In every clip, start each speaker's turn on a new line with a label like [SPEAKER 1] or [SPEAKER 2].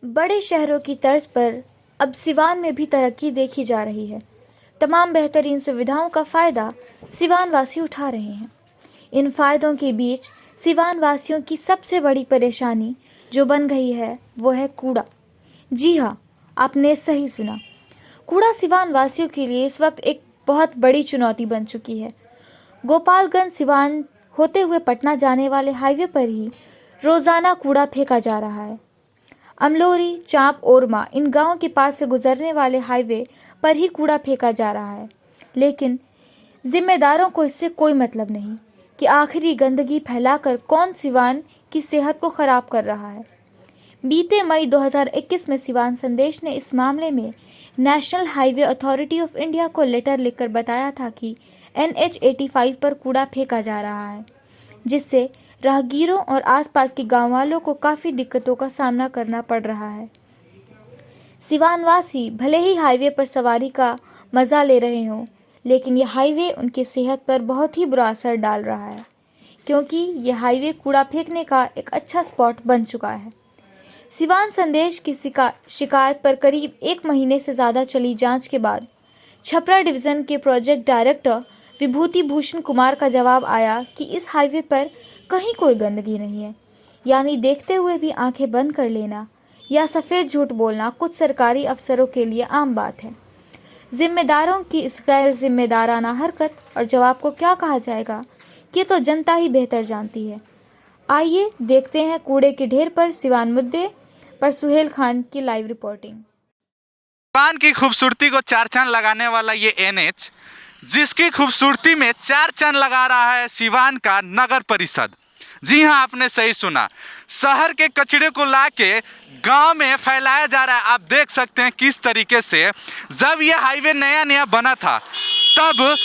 [SPEAKER 1] बड़े शहरों की तर्ज पर अब सिवान में भी तरक्की देखी जा रही है। तमाम बेहतरीन सुविधाओं का फ़ायदा सिवान वासी उठा रहे हैं। इन फ़ायदों के बीच सिवान वासियों की सबसे बड़ी परेशानी जो बन गई है वो है कूड़ा। जी हाँ, आपने सही सुना। कूड़ा सिवान वासियों के लिए इस वक्त एक बहुत बड़ी चुनौती बन चुकी है। गोपालगंज सिवान होते हुए पटना जाने वाले हाईवे पर ही रोज़ाना कूड़ा फेंका जा रहा है। अमलोरी, चांप, ओरमा इन गांवों के पास से गुजरने वाले हाईवे पर ही कूड़ा फेंका जा रहा है, लेकिन जिम्मेदारों को इससे कोई मतलब नहीं कि आखिरी गंदगी फैलाकर कौन सिवान की सेहत को खराब कर रहा है। बीते मई 2021 में सिवान संदेश ने इस मामले में national highway authority of India को लेटर लिखकर बताया था कि NH 85 पर कूड़ा फेंका जा रहा है, जिससे राहगीरों और आसपास के गांव वालों को काफ़ी दिक्कतों का सामना करना पड़ रहा है। सिवानवासी भले ही हाईवे पर सवारी का मज़ा ले रहे हों, लेकिन यह हाईवे उनकी सेहत पर बहुत ही बुरा असर डाल रहा है, क्योंकि यह हाईवे कूड़ा फेंकने का एक अच्छा स्पॉट बन चुका है। सिवान संदेश की शिकायत पर करीब 1 महीने से ज़्यादा चली जांच के बाद छपरा डिवीज़न के प्रोजेक्ट डायरेक्टर विभूति भूषण कुमार का जवाब आया कि इस हाईवे पर कहीं कोई गंदगी नहीं है। यानी देखते हुए भी आंखें बंद कर लेना या सफ़ेद झूठ बोलना कुछ सरकारी अफसरों के लिए आम बात है। जिम्मेदारों की इस गैर जिम्मेदाराना हरकत और जवाब को क्या कहा जाएगा, ये तो जनता ही बेहतर जानती है। आइए देखते हैं कूड़े के ढेर पर सिवान मुद्दे पर सुहेल खान की लाइव रिपोर्टिंग।
[SPEAKER 2] सिवान की खूबसूरती को चार चांद लगाने वाला ये NH, जिसकी खूबसूरती में चार चांद लगा रहा है सिवान का नगर परिषद। जी हाँ, आपने सही सुना। शहर के कचरे को लाके गांव में फैलाया जा रहा है। आप देख सकते हैं किस तरीके से जब ये हाईवे नया नया बना था तब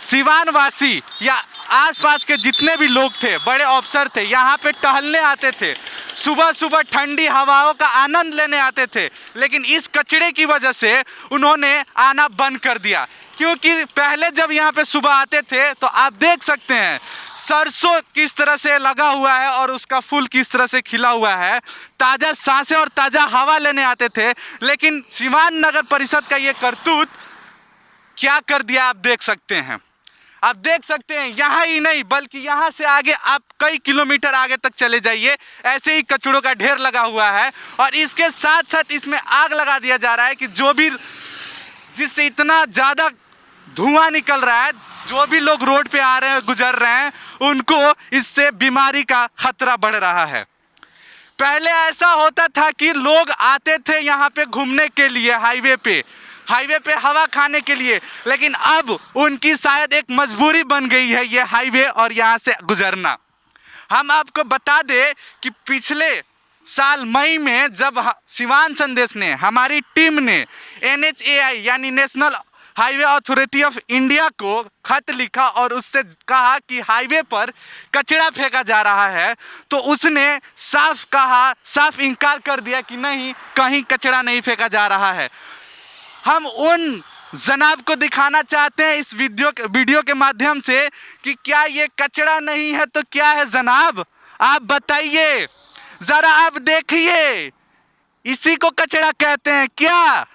[SPEAKER 2] सिवान वासी या आसपास के जितने भी लोग थे, बड़े अफसर थे, यहाँ पे टहलने आते थे, सुबह सुबह ठंडी हवाओं का आनंद लेने आते थे। लेकिन इस कचरे की वजह से उन्होंने आना बंद कर दिया, क्योंकि पहले जब यहाँ पे सुबह आते थे तो आप देख सकते हैं सरसों किस तरह से लगा हुआ है और उसका फूल किस तरह से खिला हुआ है। ताज़ा सांसें और ताज़ा हवा लेने आते थे, लेकिन सिवान नगर परिषद का ये करतूत क्या कर दिया आप देख सकते हैं। आप देख सकते हैं यहाँ ही नहीं बल्कि यहाँ से आगे आप कई किलोमीटर आगे तक चले जाइए, ऐसे ही कचड़ों का ढेर लगा हुआ है। और इसके साथ साथ इसमें आग लगा दिया जा रहा है कि जो भी जिससे इतना ज़्यादा धुआं निकल रहा है, जो भी लोग रोड पे आ रहे हैं, गुजर रहे हैं, उनको इससे बीमारी का खतरा बढ़ रहा है। पहले ऐसा होता था कि लोग आते थे यहाँ पे घूमने के लिए, हाईवे पे हवा खाने के लिए, लेकिन अब उनकी शायद एक मजबूरी बन गई है ये हाईवे और यहाँ से गुजरना। हम आपको बता दें कि पिछले साल मई में जब सिवान संदेश ने, हमारी टीम ने NHAI यानी national highway authority of India को खत लिखा और उससे कहा कि हाईवे पर कचरा फेंका जा रहा है, तो उसने साफ इनकार कर दिया कि नहीं, कहीं कचरा नहीं फेंका जा रहा है। हम उन जनाब को दिखाना चाहते हैं इस वीडियो के माध्यम से कि क्या ये कचरा नहीं है तो क्या है जनाब, आप बताइए जरा, आप देखिए, इसी को कचरा कहते हैं क्या?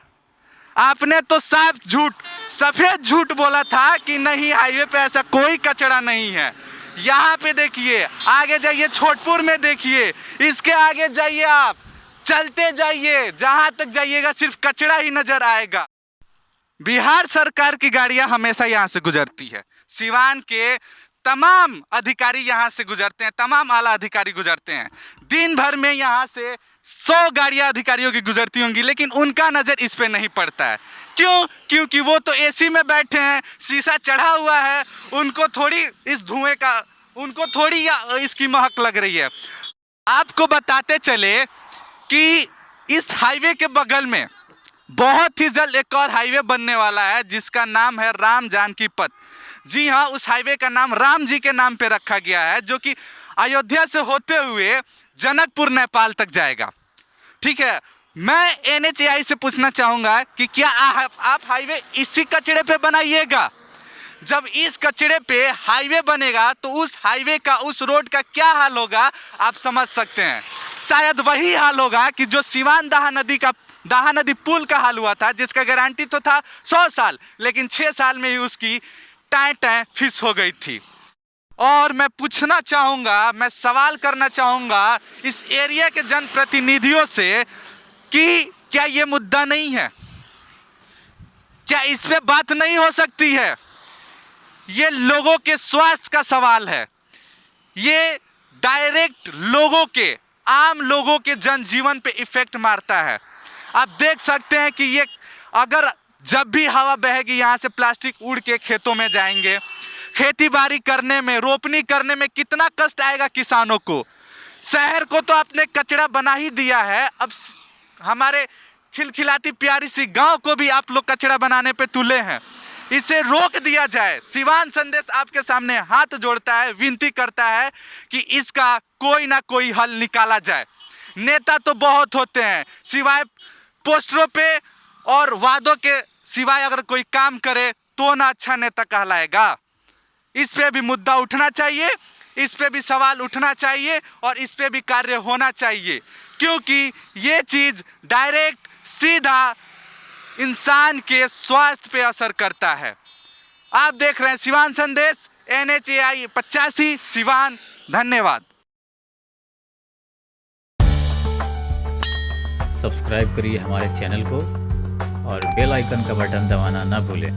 [SPEAKER 2] आपने तो सफेद झूठ बोला था कि नहीं, हाईवे पे ऐसा कोई कचरा नहीं है। यहाँ पे देखिए, आगे जाइए, छोटपुर में देखिए, इसके आगे जाइए, आप चलते जाइए, जहाँ तक जाइएगा सिर्फ कचरा ही नजर आएगा। बिहार सरकार की गाड़ियाँ हमेशा यहाँ से गुजरती है। सिवान के तमाम अधिकारी यहाँ से गुजरते हैं, तमाम आला अधिकारी गुजरते हैं। दिन भर में यहाँ से 100 गाड़ियाँ अधिकारियों की गुजरती होंगी, लेकिन उनका नज़र इस पे नहीं पड़ता है। क्यों? क्योंकि वो तो AC में बैठे हैं, शीशा चढ़ा हुआ है, उनको थोड़ी इस धुएं का, उनको थोड़ी इसकी महक लग रही है। आपको बताते चले कि इस हाईवे के बगल में बहुत ही जल्द एक और हाईवे बनने वाला है, जिसका नाम है राम जानकी पथ। जी हाँ, उस हाईवे का नाम राम जी के नाम पे रखा गया है, जो कि अयोध्या से होते हुए जनकपुर नेपाल तक जाएगा। ठीक है, मैं NHAI से पूछना चाहूँगा कि क्या आप हाईवे इसी कचरे पे बनाइएगा? जब इस कचरे पे हाईवे बनेगा तो उस हाईवे का, उस रोड का क्या हाल होगा आप समझ सकते हैं। शायद वही हाल होगा कि जो सिवान दाहा नदी पुल का हाल हुआ था, जिसका गारंटी तो था 100 साल, लेकिन 6 साल में ही उसकी टाँय फिस हो गई थी। और मैं पूछना चाहूँगा, मैं सवाल करना चाहूँगा इस एरिया के जनप्रतिनिधियों से कि क्या ये मुद्दा नहीं है, क्या इस पे बात नहीं हो सकती है। ये लोगों के स्वास्थ्य का सवाल है, ये डायरेक्ट लोगों के, आम लोगों के जनजीवन पे इफेक्ट मारता है। आप देख सकते हैं कि ये अगर जब भी हवा बहेगी यहाँ से प्लास्टिक उड़ के खेतों में जाएंगे, खेती बाड़ी करने में, रोपनी करने में कितना कष्ट आएगा किसानों को। शहर को तो आपने कचरा बना ही दिया है, अब हमारे खिलखिलाती प्यारी सी गांव को भी आप लोग कचरा बनाने पे तुले हैं। इसे रोक दिया जाए। सिवान संदेश आपके सामने हाथ जोड़ता है, विनती करता है कि इसका कोई ना कोई हल निकाला जाए। नेता तो बहुत होते हैं, सिवाय पोस्टरों पे और वादों के सिवाय अगर कोई काम करे तो ना अच्छा नेता कहलाएगा। इस पे भी मुद्दा उठना चाहिए, इस पे भी सवाल उठना चाहिए और इस पे भी कार्य होना चाहिए, क्योंकि ये चीज़ डायरेक्ट सीधा इंसान के स्वास्थ्य पे असर करता है। आप देख रहे हैं सिवान संदेश, NHAI 85 सिवान। धन्यवाद।
[SPEAKER 3] सब्सक्राइब करिए हमारे चैनल को और बेल आइकन का बटन दबाना ना भूलें।